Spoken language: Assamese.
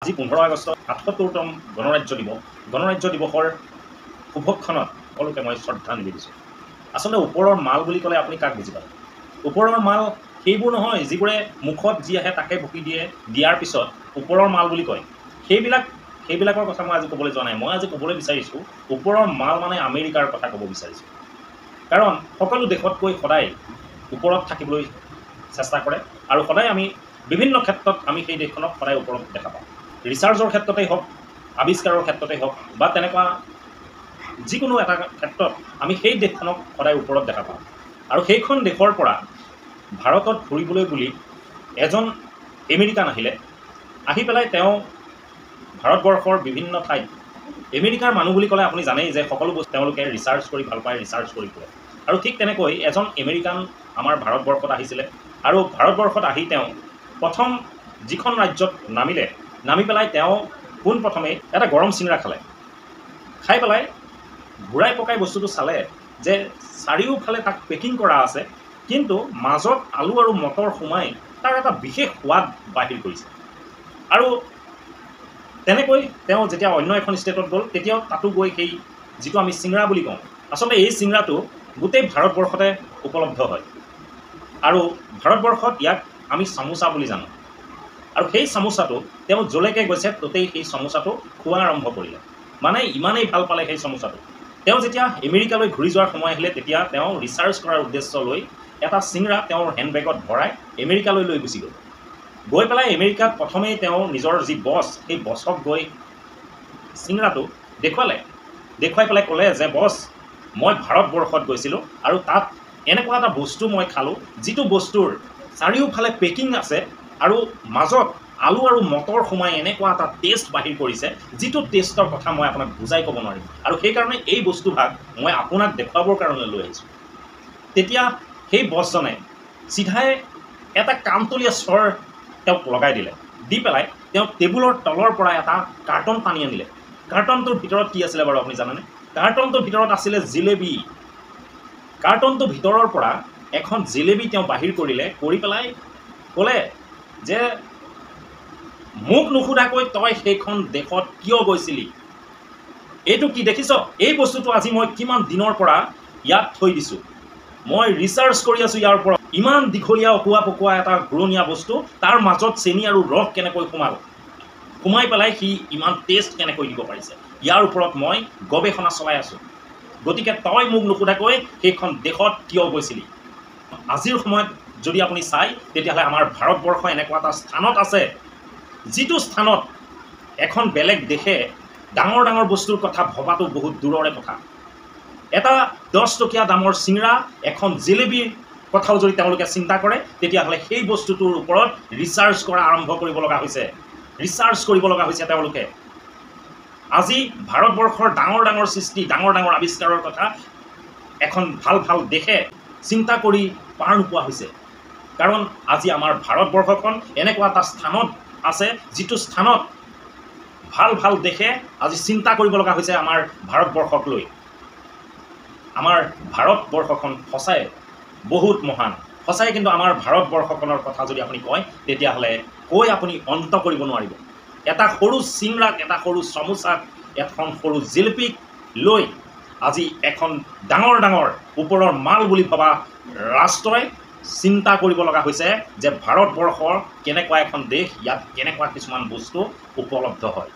আজি 15 আগষ্ট ৭৭তম গণৰাজ্য দিৱসৰ শুভক্ষণত সকলোকে মই শ্ৰদ্ধা নিবেদিছোঁ। আচলতে ওপৰৰ মাল বুলি ক'লে আপুনি কাক বুজি পায়? ওপৰৰ মাল সেইবোৰ নহয় যিবোৰে মুখত যি আহে তাকে বকি দিয়াৰ পিছত ওপৰৰ মাল বুলি কয়। সেইবিলাকৰ কথা মই আজি ক'বলৈ যোৱা নাই। মই আজি ক'বলৈ বিচাৰিছোঁ ওপৰৰ মাল মানে আমেৰিকাৰ কথা ক'ব বিচাৰিছোঁ। কাৰণ সকলো দেশতকৈ সদায় ওপৰত থাকিবলৈ চেষ্টা কৰে আৰু সদায় আমি বিভিন্ন ক্ষেত্ৰত আমি সেই দেশখনক সদায় ওপৰত দেখা পাওঁ। ৰিচাৰ্চৰ ক্ষেত্ৰতেই হওক, আৱিষ্কাৰৰ ক্ষেত্ৰতেই হওক বা তেনেকুৱা যিকোনো এটা ক্ষেত্ৰত আমি সেই দেশখনক সদায় ওপৰত দেখা পাওঁ। আৰু সেইখন দেশৰ পৰা ভাৰতত ফুৰিবলৈ বুলি এজন আমেৰিকান আহি পেলাই তেওঁ ভাৰতবৰ্ষৰ বিভিন্ন ঠাইত আমেৰিকাৰ মানুহ বুলি ক'লে আপুনি জানেই যে সকলো বস্তু তেওঁলোকে ৰিচাৰ্চ কৰি ভাল পায়, ৰিচাৰ্চ কৰি ফুৰে। আৰু ঠিক তেনেকৈ এজন আমেৰিকান আমাৰ ভাৰতবৰ্ষত আহিছিলে আৰু ভাৰতবৰ্ষত আহি তেওঁ প্ৰথম যিখন ৰাজ্যত নামি পেলাই তেওঁ পোনপ্ৰথমে এটা গৰম চিংৰা খাই পেলাই ঘূৰাই পকাই বস্তুটো চালে যে চাৰিওফালে তাক পেকিং কৰা আছে, কিন্তু মাজত আলু আৰু মটৰ সোমাই তাৰ এটা বিশেষ সোৱাদ বাহিৰ কৰিছে। আৰু তেনেকৈ তেওঁ যেতিয়া অন্য এখন ষ্টেটত গ'ল তেতিয়াও তাতো গৈ সেই যিটো আমি চিংৰা বুলি কওঁ, আচলতে এই চিংৰাটো গোটেই ভাৰতবৰ্ষতে উপলব্ধ হয় আৰু ভাৰতবৰ্ষত ইয়াক আমি চামোচা বুলি জানো। আৰু সেই চামোচাটো তেওঁ য'লৈকে গৈছে ততেই সেই চামোচাটো খোৱা আৰম্ভ কৰিলে। মানে ইমানেই ভাল পালে সেই চামোচাটো। তেওঁ যেতিয়া আমেৰিকালৈ ঘূৰি যোৱাৰ সময় আহিলে তেতিয়া তেওঁ ৰিচাৰ্চ কৰাৰ উদ্দেশ্য লৈ এটা চিংৰা তেওঁৰ হেণ্ডবেগত ভৰাই আমেৰিকালৈ লৈ গুচি গৈ পেলাই আমেৰিকাত প্ৰথমেই তেওঁ নিজৰ যি বছ সেই বছক গৈ চিংৰাটো দেখুৱাই পেলাই ক'লে যে বছ, মই ভাৰতবৰ্ষত গৈছিলোঁ আৰু তাত এনেকুৱা এটা বস্তু মই খালোঁ যিটো বস্তুৰ চাৰিওফালে পেকিং আছে আৰু মাজত আলু আৰু মটৰ সোমাই এনেকুৱা এটা টেষ্ট বাহিৰ কৰিছে যিটো টেষ্টৰ কথা মই আপোনাক বুজাই ক'ব নোৱাৰিম। আৰু সেইকাৰণে এই বস্তুভাগ মই আপোনাক দেখুৱাবৰ কাৰণে লৈ আহিছোঁ। তেতিয়া সেই বছজনে চিধাই এটা কাণতলীয়া স্বৰ তেওঁক লগাই দিলে। দি পেলাই তেওঁ টেবুলৰ তলৰ পৰা এটা কাৰ্টন টানি আনিলে। কাৰ্টনটোৰ ভিতৰত কি আছিলে বাৰু আপুনি জানেনে? কাৰ্টনটোৰ ভিতৰত আছিলে জিলেবী। কাৰ্টনটোৰ ভিতৰৰ পৰা এখন জিলেবী তেওঁ বাহিৰ কৰি পেলাই ক'লে যে মোক নুসুধাকৈ তই সেইখন দেশত কিয় গৈছিলি? এইটো কি দেখিছ? এই বস্তুটো আজি মই কিমান দিনৰ পৰা ইয়াত থৈ দিছোঁ। মই ৰিচাৰ্চ কৰি আছোঁ ইয়াৰ ওপৰত। ইমান দীঘলীয়া অকোৱা পকোৱা এটা ঘূৰণীয়া বস্তু, তাৰ মাজত চেনি আৰু ৰস কেনেকৈ সোমাই পেলাই সি ইমান টেষ্ট কেনেকৈ দিব পাৰিছে, ইয়াৰ ওপৰত মই গৱেষণা চলাই আছোঁ। গতিকে তই মোক নুসুধাকৈ সেইখন দেশত কিয় গৈছিলি? আজিৰ সময়ত যদি আপুনি চায় তেতিয়াহ'লে আমাৰ ভাৰতবৰ্ষ এনেকুৱা এটা স্থানত আছে যিটো স্থানত এখন বেলেগ দেশে ডাঙৰ ডাঙৰ বস্তুৰ কথা ভবাটো বহুত দূৰৰে কথা। এটা 10 টকীয়া দামৰ চিংৰা, এখন জিলেবীৰ কথাও যদি তেওঁলোকে চিন্তা কৰে তেতিয়াহ'লে সেই বস্তুটোৰ ওপৰত ৰিচাৰ্চ কৰা আৰম্ভ কৰিব লগা হৈছে তেওঁলোকে। আজি ভাৰতবৰ্ষৰ ডাঙৰ ডাঙৰ সৃষ্টি, ডাঙৰ ডাঙৰ আৱিষ্কাৰৰ কথা এখন ভাল ভাল দেশে চিন্তা কৰি পাৰ নোপোৱা হৈছে। কাৰণ আজি আমাৰ ভাৰতবৰ্ষখন এনেকুৱা এটা স্থানত আছে যিটো স্থানত ভাল ভাল দেশে আজি চিন্তা কৰিব লগা হৈছে আমাৰ ভাৰতবৰ্ষক লৈ। আমাৰ ভাৰতবৰ্ষখন সঁচাই বহুত মহান। সঁচাই কিন্তু আমাৰ ভাৰতবৰ্ষখনৰ কথা যদি আপুনি কয় তেতিয়াহ'লে কৈ আপুনি অন্ত কৰিব নোৱাৰিব। এটা সৰু চিংৰাক, এটা সৰু চামোচাক, এখন সৰু জিলেপীক লৈ আজি এখন ডাঙৰ ডাঙৰ ওপৰৰ মাল বুলি ভবা ৰাষ্ট্ৰই চিন্তা কৰিব লগা হৈছে যে ভাৰতবৰ্ষৰ কেনেকুৱা এখন দেশ, ইয়াত কেনেকুৱা কিছুমান বস্তু উপলব্ধ হয়।